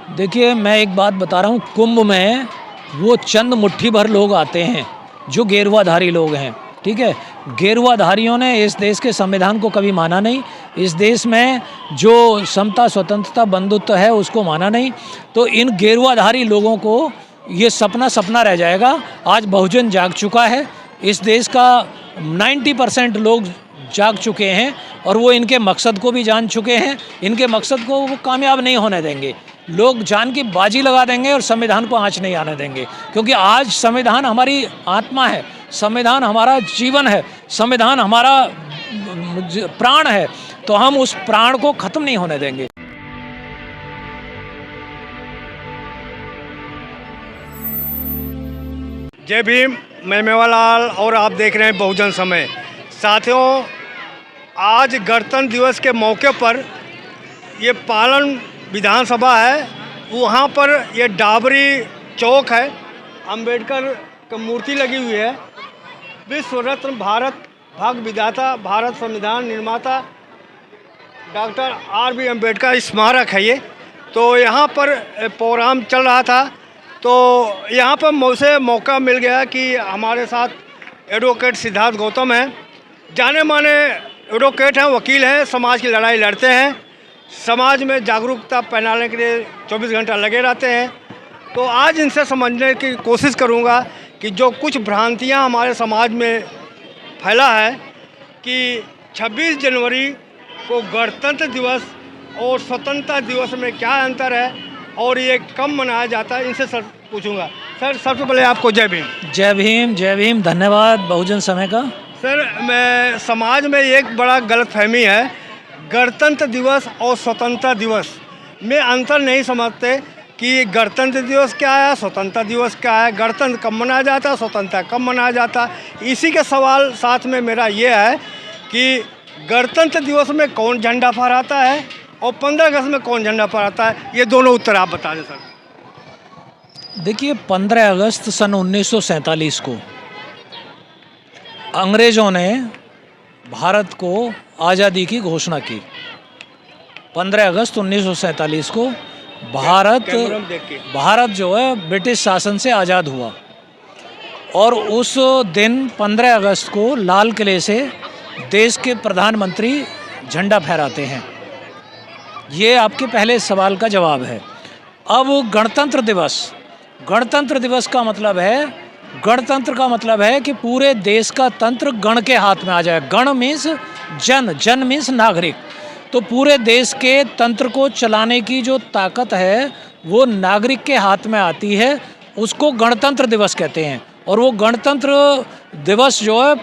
देखिए, मैं एक बात बता रहा हूँ, कुंभ में वो चंद मुट्ठी भर लोग आते हैं जो गेरुआधारी लोग हैं, ठीक है। गेरुआधारियों ने इस देश के संविधान को कभी माना नहीं, इस देश में जो समता, स्वतंत्रता, बंधुत्व है उसको माना नहीं। तो इन गेरुआधारी लोगों को ये सपना सपना रह जाएगा। आज बहुजन जाग चुका है, इस देश का 90% लोग जाग चुके हैं और वो इनके मकसद को भी जान चुके हैं। इनके मकसद को वो कामयाब नहीं होने देंगे। लोग जान की बाजी लगा देंगे और संविधान को आँच नहीं आने देंगे, क्योंकि आज संविधान हमारी आत्मा है, संविधान हमारा जीवन है, संविधान हमारा प्राण है। तो हम उस प्राण को ख़त्म नहीं होने देंगे। जय भीम, मैं मेवालाल और आप देख रहे हैं बहुजन समय। साथियों, आज गणतंत्र दिवस के मौके पर ये पालन विधानसभा है, वहाँ पर ये डाबरी चौक है, अंबेडकर की मूर्ति लगी हुई है। विश्व रत्न भारत भाग्य विधाता, भारत संविधान निर्माता डॉक्टर R.B. अम्बेडकर स्मारक है ये। तो यहाँ पर प्रोग्राम चल रहा था, तो यहाँ पर मुझे मौका मिल गया कि हमारे साथ एडवोकेट सिद्धार्थ गौतम हैं, जाने माने एडवोकेट हैं, वकील हैं, समाज की लड़ाई लड़ते हैं, समाज में जागरूकता फैलाने के लिए 24 घंटा लगे रहते हैं। तो आज इनसे समझने की कोशिश करूँगा कि जो कुछ भ्रांतियाँ हमारे समाज में फैला है कि 26 जनवरी को गणतंत्र दिवस और स्वतंत्रता दिवस में क्या अंतर है और ये कब मनाया जाता है, इनसे सर पूछूंगा। सर, सबसे पहले आपको जय भीम। जय भीम, जय भीम। धन्यवाद बहुजन समय का। सर, मैं समाज में एक बड़ा गलतफहमी है, गणतंत्र दिवस और स्वतंत्रता दिवस में अंतर नहीं समझते कि गणतंत्र दिवस क्या है, स्वतंत्रता दिवस क्या है, गणतंत्र कब मनाया जाता है, स्वतंत्रता कब मनाया जाता है। इसी के सवाल साथ में मेरा ये है कि गणतंत्र दिवस में कौन झंडा फहराता है और 15 अगस्त में कौन झंडा फहराता है, ये दोनों उत्तर आप बता दें सर। देखिए, 15 अगस्त सन 1947 को अंग्रेज़ों ने भारत को आज़ादी की घोषणा की। 15 अगस्त 1947 को भारत जो है ब्रिटिश शासन से आज़ाद हुआ और उस दिन 15 अगस्त को लाल किले से देश के प्रधानमंत्री झंडा फहराते हैं। ये आपके पहले सवाल का जवाब है। अब गणतंत्र दिवस का मतलब है, गणतंत्र का मतलब है कि पूरे देश का तंत्र गण के हाथ में आ जाए। गण मीन्स जन मीन्स नागरिक। तो पूरे देश के तंत्र को चलाने की जो ताकत है वो नागरिक के हाथ में आती है, उसको गणतंत्र दिवस कहते हैं। और वो गणतंत्र दिवस जो है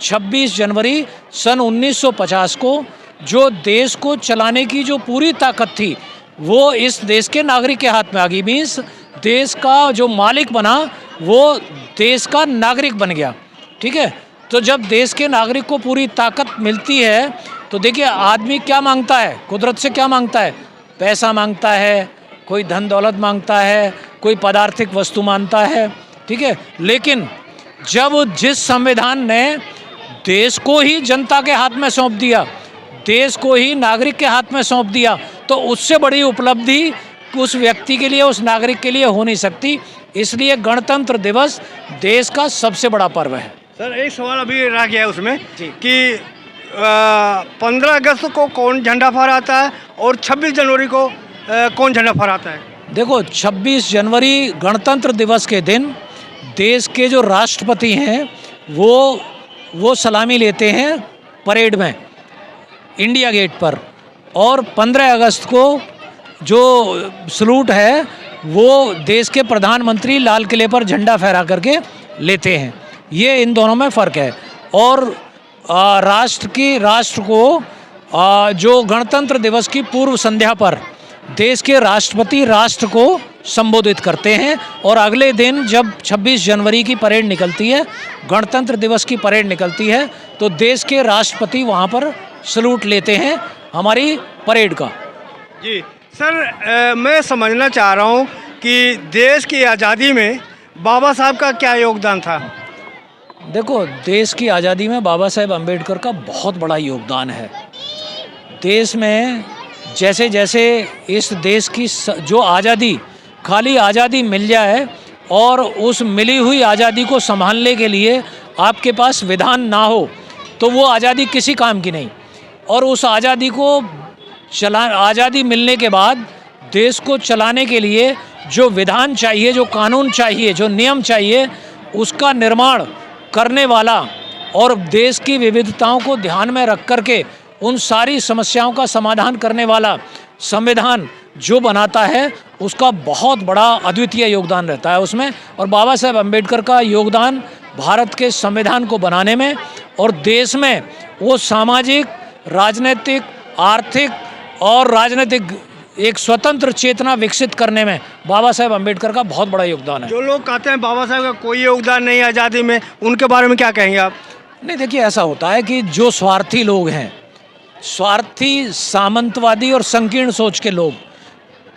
26 जनवरी सन 1950 को जो देश को चलाने की जो पूरी ताकत थी वो इस देश के नागरिक के हाथ में आ गई। मीन्स देश का जो मालिक बना वो देश का नागरिक बन गया, ठीक है। तो जब देश के नागरिक को पूरी ताकत मिलती है तो देखिए, आदमी क्या मांगता है, कुदरत से क्या मांगता है, पैसा मांगता है, कोई धन दौलत मांगता है, कोई पदार्थिक वस्तु मांगता है, ठीक है। लेकिन जब जिस संविधान ने देश को ही जनता के हाथ में सौंप दिया, देश को ही नागरिक के हाथ में सौंप दिया, तो उससे बड़ी उपलब्धि उस व्यक्ति के लिए, उस नागरिक के लिए हो नहीं सकती। इसलिए गणतंत्र दिवस देश का सबसे बड़ा पर्व है। सर, एक सवाल अभी रह गया है उसमें कि 15 अगस्त को कौन झंडा फहराता है और 26 जनवरी को कौन झंडा फहराता है? देखो, 26 जनवरी गणतंत्र दिवस के दिन देश के जो राष्ट्रपति हैं वो सलामी लेते हैं परेड में इंडिया गेट पर, और 15 अगस्त को जो सलूट है वो देश के प्रधानमंत्री लाल किले पर झंडा फहरा करके लेते हैं। ये इन दोनों में फ़र्क है। और राष्ट्र को जो गणतंत्र दिवस की पूर्व संध्या पर देश के राष्ट्रपति राष्ट्र को संबोधित करते हैं, और अगले दिन जब 26 जनवरी की परेड निकलती है, गणतंत्र दिवस की परेड निकलती है, तो देश के राष्ट्रपति वहाँ पर सलूट लेते हैं हमारी परेड का। जी सर, मैं समझना चाह रहा हूँ कि देश की आज़ादी में बाबा साहब का क्या योगदान था? देखो, देश की आज़ादी में बाबा साहेब अम्बेडकर का बहुत बड़ा योगदान है। देश में जैसे जैसे इस देश की जो आज़ादी, खाली आज़ादी मिल जाए और उस मिली हुई आज़ादी को संभालने के लिए आपके पास विधान ना हो तो वो आज़ादी किसी काम की नहीं। और उस आज़ादी को आज़ादी मिलने के बाद देश को चलाने के लिए जो विधान चाहिए, जो कानून चाहिए, जो नियम चाहिए, उसका निर्माण करने वाला और देश की विविधताओं को ध्यान में रख कर के उन सारी समस्याओं का समाधान करने वाला संविधान जो बनाता है, उसका बहुत बड़ा अद्वितीय योगदान रहता है उसमें। और बाबा साहेब अम्बेडकर का योगदान भारत के संविधान को बनाने में और देश में वो सामाजिक, राजनीतिक, आर्थिक और राजनीतिक एक स्वतंत्र चेतना विकसित करने में बाबा साहेब अम्बेडकर का बहुत बड़ा योगदान है। जो लोग कहते हैं बाबा साहेब का कोई योगदान नहीं आज़ादी में, उनके बारे में क्या कहेंगे आप? नहीं, देखिए ऐसा होता है कि जो स्वार्थी लोग हैं, स्वार्थी, सामंतवादी और संकीर्ण सोच के लोग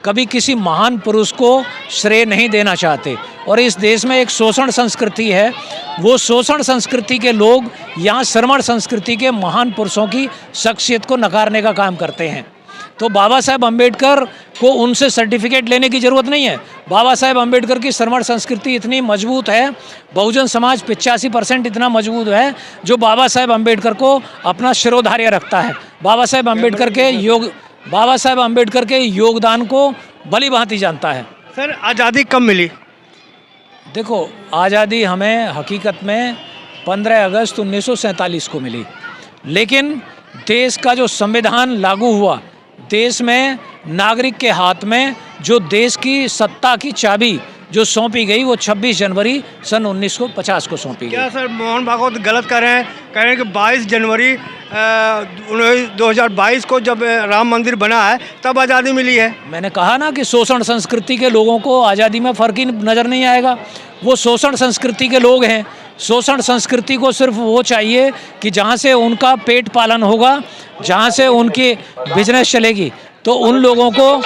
कभी किसी महान पुरुष को श्रेय नहीं देना चाहते। और इस देश में एक शोषण संस्कृति है, वो शोषण संस्कृति के लोग यहाँ श्रमण संस्कृति के महान पुरुषों की शख्सियत को नकारने का काम करते हैं। तो बाबा साहेब अम्बेडकर को उनसे सर्टिफिकेट लेने की ज़रूरत नहीं है। बाबा साहेब अम्बेडकर की श्रमण संस्कृति इतनी मजबूत है, बहुजन समाज 85% इतना मजबूत है जो बाबा साहेब अम्बेडकर को अपना शिरोधार्य रखता है। बाबा साहेब अम्बेडकर के योगदान को भली भांति जानता है। सर, आज़ादी कब मिली? देखो, आज़ादी हमें हकीकत में 15 अगस्त 1947 को मिली, लेकिन देश का जो संविधान लागू हुआ, देश में नागरिक के हाथ में जो देश की सत्ता की चाबी जो सौंपी गई, वो 26 जनवरी सन 1950 को सौंपी गई। क्या सर मोहन भागवत गलत कह रहे हैं कि 22 जनवरी 2022 को जब राम मंदिर बना है तब आज़ादी मिली है? मैंने कहा ना कि शोषण संस्कृति के लोगों को आज़ादी में फ़र्क ही नज़र नहीं आएगा। वो शोषण संस्कृति के लोग हैं। शोषण संस्कृति को सिर्फ वो चाहिए कि जहाँ से उनका पेट पालन होगा, जहाँ से उनकी बिजनेस चलेगी। तो उन लोगों को,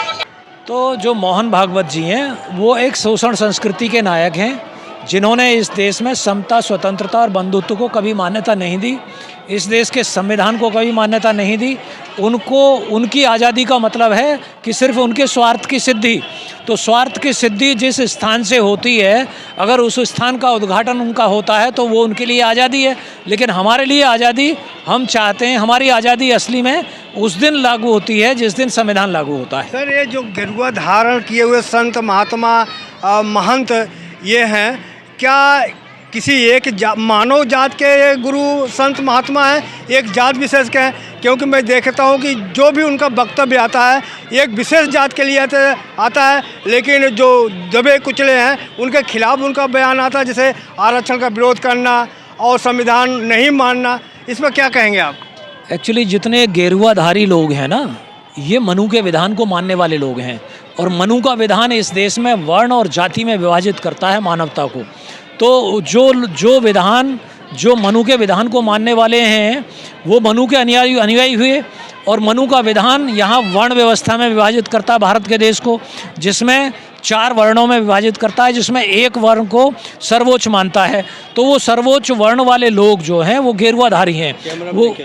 तो जो मोहन भागवत जी हैं, वो एक शोषण संस्कृति के नायक हैं, जिन्होंने इस देश में समता, स्वतंत्रता और बंधुत्व को कभी मान्यता नहीं दी, इस देश के संविधान को कभी मान्यता नहीं दी। उनको उनकी आज़ादी का मतलब है कि सिर्फ उनके स्वार्थ की सिद्धि। तो स्वार्थ की सिद्धि जिस स्थान से होती है, अगर उस स्थान का उद्घाटन उनका होता है तो वो उनके लिए आज़ादी है। लेकिन हमारे लिए आज़ादी, हम चाहते हैं, हमारी आज़ादी असली में उस दिन लागू होती है जिस दिन संविधान लागू होता है। सर, ये जो गेरुआ धारण किए हुए संत, महात्मा, महंत ये हैं, क्या किसी एक मानव जात के गुरु संत महात्मा हैं, एक जात विशेष के हैं? क्योंकि मैं देखता हूं कि जो भी उनका वक्तव्य आता है एक विशेष जात के लिए आता है, लेकिन जो दबे कुचले हैं उनके खिलाफ उनका बयान आता है, जैसे आरक्षण का विरोध करना और संविधान नहीं मानना। इस पर क्या कहेंगे आप? एक्चुअली जितने गेरुआधारी लोग हैं ना, ये मनु के विधान को मानने वाले लोग हैं। और मनु का विधान इस देश में वर्ण और जाति में विभाजित करता है मानवता को। तो जो विधान, जो मनु के विधान को मानने वाले हैं, वो मनु के अनुयायी हुए। और मनु का विधान यहाँ वर्ण व्यवस्था में विभाजित करता है भारत के देश को, जिसमें 4 वर्णों में विभाजित करता है, जिसमें एक वर्ण को सर्वोच्च मानता है। तो वो सर्वोच्च वर्ण वाले लोग जो हैं वो गेरुआधारी हैं। वो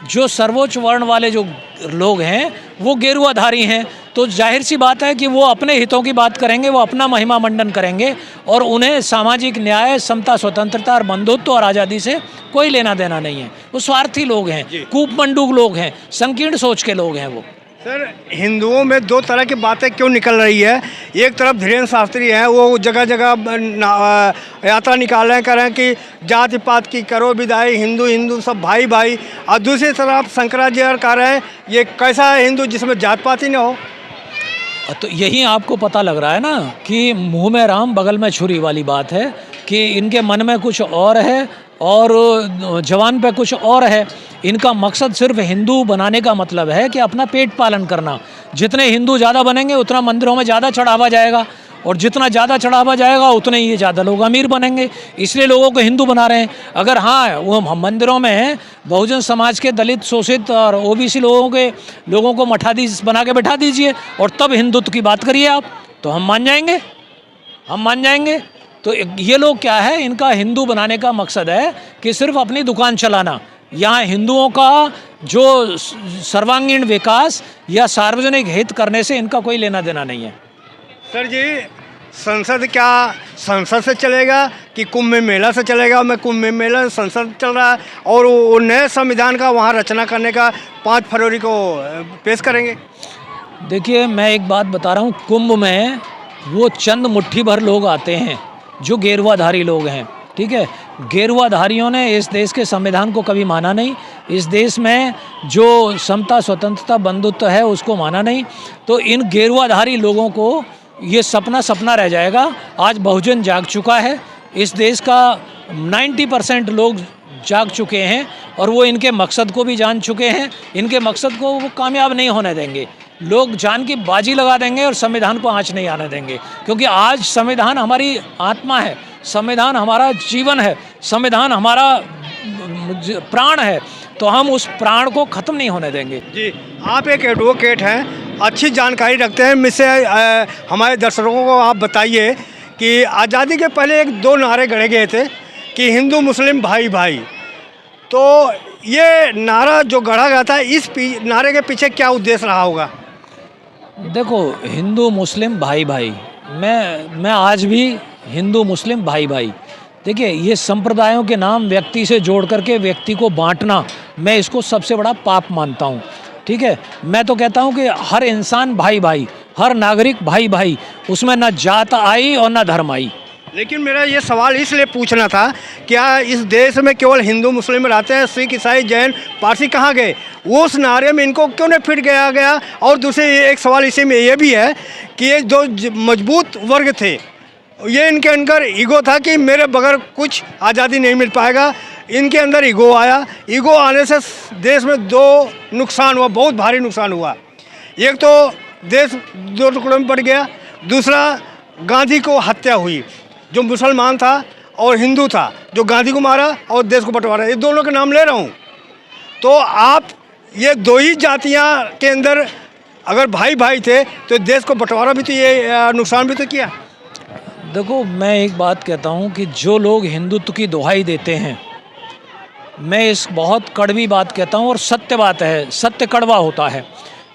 जो सर्वोच्च वर्ण वाले जो लोग हैं वो गेरुआधारी हैं। तो जाहिर सी बात है कि वो अपने हितों की बात करेंगे, वो अपना महिमा मंडन करेंगे और उन्हें सामाजिक न्याय, समता, स्वतंत्रता और बंधुत्व और आज़ादी से कोई लेना देना नहीं है। वो स्वार्थी लोग हैं, कूपमंडूक लोग हैं, संकीर्ण सोच के लोग हैं वो। सर, हिंदुओं में 2 तरह की बातें क्यों निकल रही है? एक तरफ धीरेन्द्र शास्त्री हैं, वो जगह जगह यात्रा निकाल रहे हैं, कह रहे हैं कि जाति पात की करो विदाई, हिंदू हिंदू सब भाई भाई। और दूसरी तरफ शंकराचार्य कह रहे हैं ये कैसा है हिंदू जिसमें जात पात ही ना हो। तो यही आपको पता लग रहा है ना कि मुँह में राम बगल में छुरी वाली बात है, कि इनके मन में कुछ और है और जवान पे कुछ और है। इनका मकसद सिर्फ हिंदू बनाने का मतलब है कि अपना पेट पालन करना। जितने हिंदू ज़्यादा बनेंगे उतना मंदिरों में ज़्यादा चढ़ावा जाएगा, और जितना ज़्यादा चढ़ावा जाएगा उतने ही ज़्यादा लोग अमीर बनेंगे। इसलिए लोगों को हिंदू बना रहे हैं। अगर हाँ, वो मंदिरों में बहुजन समाज के, दलित, शोषित और ओबीसी लोगों को मठाधीश बना के बैठा दीजिए और तब हिंदुत्व की बात करिए आप, तो हम मान जाएंगे। तो ये लोग क्या है, इनका हिंदू बनाने का मकसद है कि सिर्फ अपनी दुकान चलाना। यहाँ हिंदुओं का जो सर्वांगीण विकास या सार्वजनिक हित करने से इनका कोई लेना देना नहीं है। सर जी, संसद क्या संसद से चलेगा कि कुंभ मेला से चलेगा? मैं कुंभ मेला संसद चल रहा है और वो नए संविधान का वहाँ रचना करने का 5 फरवरी को पेश करेंगे। देखिए, मैं एक बात बता रहा हूँ, कुंभ में वो चंद मुट्ठी भर लोग आते हैं जो गेरुआधारी लोग हैं, ठीक है। गेरुआधारियों ने इस देश के संविधान को कभी माना नहीं, इस देश में जो समता स्वतंत्रता बंधुत्व है उसको माना नहीं। तो इन गेरुआधारी लोगों को ये सपना रह जाएगा। आज बहुजन जाग चुका है, इस देश का 90% लोग जाग चुके हैं और वो इनके मकसद को भी जान चुके हैं। इनके मकसद को वो कामयाब नहीं होने देंगे। लोग जान की बाजी लगा देंगे और संविधान को आँच नहीं आने देंगे, क्योंकि आज संविधान हमारी आत्मा है, संविधान हमारा जीवन है, संविधान हमारा प्राण है, तो हम उस प्राण को ख़त्म नहीं होने देंगे। जी, आप एक एडवोकेट हैं, अच्छी जानकारी रखते हैं। मुझसे हमारे दर्शकों को आप बताइए कि आज़ादी के पहले 1-2 नारे गढ़े गए थे कि हिंदू मुस्लिम भाई भाई, तो ये नारा जो गढ़ा गया था, इस नारे के पीछे क्या उद्देश्य रहा होगा? देखो, हिंदू मुस्लिम भाई भाई, मैं आज भी हिंदू मुस्लिम भाई भाई, देखिए ये संप्रदायों के नाम व्यक्ति से जोड़ करके व्यक्ति को बांटना, मैं इसको सबसे बड़ा पाप मानता हूँ, ठीक है। मैं तो कहता हूँ कि हर इंसान भाई भाई, हर नागरिक भाई भाई, उसमें न जात आई और न धर्म आई। लेकिन मेरा ये सवाल इसलिए पूछना था, क्या इस देश में केवल हिंदू मुस्लिम रहते हैं, सिख ईसाई जैन पारसी कहाँ गए? वो उस नारे में इनको क्यों नहीं फिट गया? और दूसरे एक सवाल इसी में ये भी है कि ये जो मजबूत वर्ग थे, ये इनके अंदर ईगो था कि मेरे बगैर कुछ आज़ादी नहीं मिल पाएगा। इनके अंदर ईगो आया, ईगो आने से देश में 2 नुकसान हुआ, बहुत भारी नुकसान हुआ। एक तो देश 2 टुकड़ों में पड़ गया, दूसरा गांधी को हत्या हुई, जो मुसलमान था और हिंदू था, जो गांधी को मारा और देश को बंटवारा। ये दोनों के नाम ले रहा हूँ। तो आप ये 2 ही जातियाँ के अंदर अगर भाई भाई थे तो देश को बंटवारा भी तो ये नुकसान भी तो किया। देखो, मैं एक बात कहता हूँ कि जो लोग हिंदुत्व की दुहाई देते हैं, मैं इस बहुत कड़वी बात कहता हूँ और सत्य बात है, सत्य कड़वा होता है।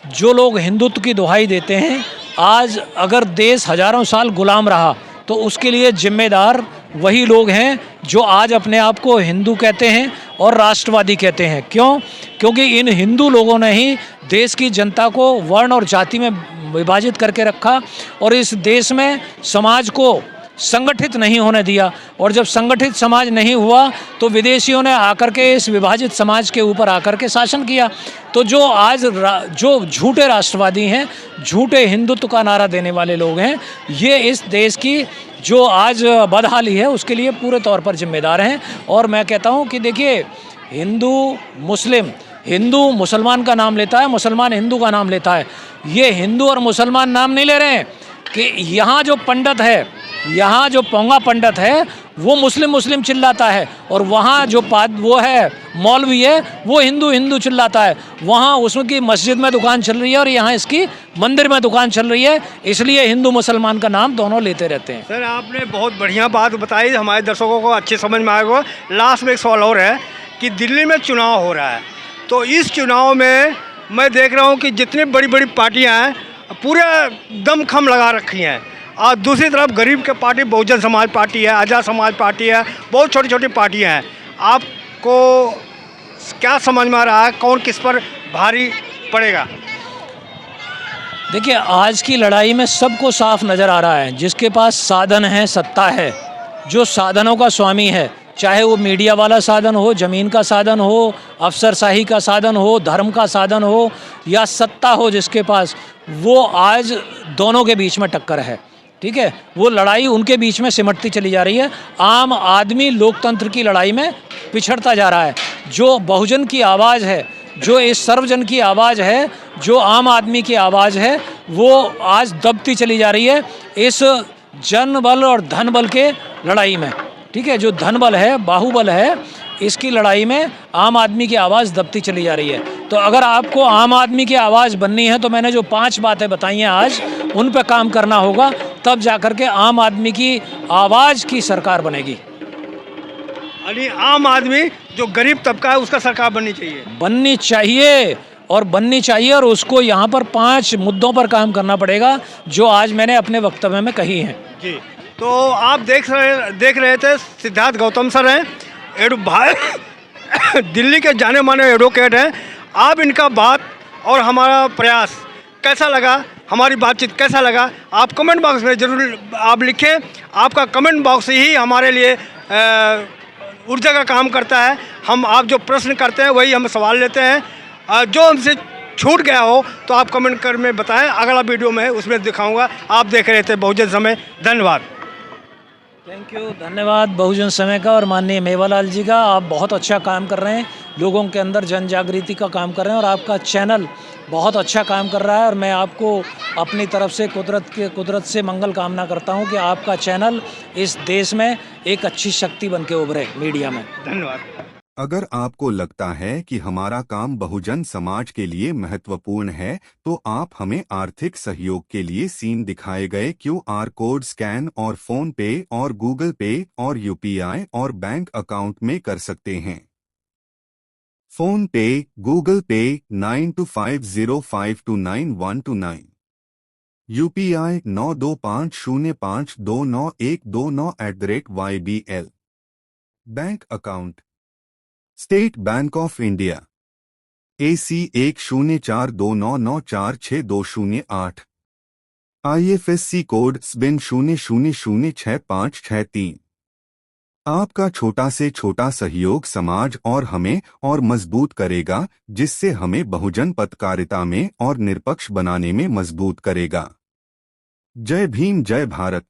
जो लोग हिंदुत्व की दुहाई देते हैं, आज अगर देश हजारों साल गुलाम रहा तो उसके लिए जिम्मेदार वही लोग हैं जो आज अपने आप को हिंदू कहते हैं और राष्ट्रवादी कहते हैं। क्यों? क्योंकि इन हिंदू लोगों ने ही देश की जनता को वर्ण और जाति में विभाजित करके रखा और इस देश में समाज को संगठित नहीं होने दिया। और जब संगठित समाज नहीं हुआ तो विदेशियों ने आकर के इस विभाजित समाज के ऊपर आकर के शासन किया। तो जो आज जो झूठे राष्ट्रवादी हैं, झूठे हिंदुत्व का नारा देने वाले लोग हैं, ये इस देश की जो आज बदहाली है उसके लिए पूरे तौर पर जिम्मेदार हैं। और मैं कहता हूँ कि देखिए, हिंदू मुसलमान का नाम लेता है, मुसलमान हिंदू का नाम लेता है। ये हिंदू और मुसलमान नाम नहीं ले रहे हैं कि यहाँ जो पंडित है, यहाँ जो पोंगा पंडित है वो मुस्लिम चिल्लाता है और वहाँ जो वो है मौलवी है वो हिंदू चिल्लाता है। वहाँ उसकी मस्जिद में दुकान चल रही है और यहाँ इसकी मंदिर में दुकान चल रही है, इसलिए हिंदू मुसलमान का नाम दोनों लेते रहते हैं। सर, आपने बहुत बढ़िया बात बताई, हमारे दर्शकों को अच्छे समझ में आएगा। लास्ट में एक सवाल और है कि दिल्ली में चुनाव हो रहा है, तो इस चुनाव में मैं देख रहा हूँ कि जितनी बड़ी बड़ी पार्टियाँ हैं पूरे दमखम लगा रखी हैं, और दूसरी तरफ गरीब के पार्टी बहुजन समाज पार्टी है, आज़ाद समाज पार्टी है, बहुत छोटी छोटी पार्टियां हैं। आपको क्या समझ में आ रहा है, कौन किस पर भारी पड़ेगा? देखिए, आज की लड़ाई में सबको साफ नज़र आ रहा है, जिसके पास साधन है, सत्ता है, जो साधनों का स्वामी है, चाहे वो मीडिया वाला साधन हो, ज़मीन का साधन हो, अफसरशाही का साधन हो, धर्म का साधन हो या सत्ता हो जिसके पास, वो आज दोनों के बीच में टक्कर है, ठीक है। वो लड़ाई उनके बीच में सिमटती चली जा रही है। आम आदमी लोकतंत्र की लड़ाई में पिछड़ता जा रहा है। जो बहुजन की आवाज़ है, जो इस सर्वजन की आवाज़ है, जो आम आदमी की आवाज़ है, वो आज दबती चली जा रही है इस जन बल और धन बल के लड़ाई में, ठीक है। जो धन बल है, बाहुबल है, इसकी लड़ाई में आम आदमी की आवाज़ दबती चली जा रही है। तो अगर आपको आम आदमी की आवाज़ बननी है तो मैंने जो 5 बातें बताई हैं आज, उन पर काम करना होगा, तब जाकर के आम आदमी की आवाज़ की सरकार बनेगी। यानी आम आदमी जो गरीब तबका है उसका सरकार बननी चाहिए। बननी चाहिए और उसको यहाँ पर 5 मुद्दों पर काम करना पड़ेगा जो आज मैंने अपने वक्तव्य में कही हैं। जी, तो आप देख रहे थे सिद्धार्थ गौतम सर हैं, दिल्ली के जाने माने एडवोकेट हैं। आप इनका बात और हमारा प्रयास कैसा लगा, हमारी बातचीत कैसा लगा, आप कमेंट बॉक्स में ज़रूर आप लिखें। आपका कमेंट बॉक्स ही हमारे लिए ऊर्जा का काम करता है। हम आप जो प्रश्न करते हैं वही हम सवाल लेते हैं। जो हमसे छूट गया हो तो आप कमेंट कर में बताएं, अगला वीडियो में उसमें दिखाऊंगा। आप देख रहे थे बहुजन समय। धन्यवाद। थैंक यू, धन्यवाद बहुजन समय का और माननीय मेवालाल जी का। आप बहुत अच्छा काम कर रहे हैं, लोगों के अंदर जन जागृति का काम कर रहे हैं और आपका चैनल बहुत अच्छा काम कर रहा है। और मैं आपको अपनी तरफ से कुदरत से मंगल कामना करता हूं कि आपका चैनल इस देश में एक अच्छी शक्ति बन के उभरे मीडिया में। धन्यवाद। अगर आपको लगता है कि हमारा काम बहुजन समाज के लिए महत्वपूर्ण है तो आप हमें आर्थिक सहयोग के लिए सीन दिखाए गए QR कोड स्कैन और फोन पे और गूगल पे और UPI और बैंक अकाउंट में कर सकते हैं। फोन पे, गूगल पे 9250529129, UPI 9250529129@YBL। Bank account state bank of India AC 1042994628, IFSC code SBIN 00066563। आपका छोटा से छोटा सहयोग समाज और हमें और मजबूत करेगा, जिससे हमें बहुजन पत्रकारिता में और निष्पक्ष बनाने में मजबूत करेगा। जय भीम, जय भारत।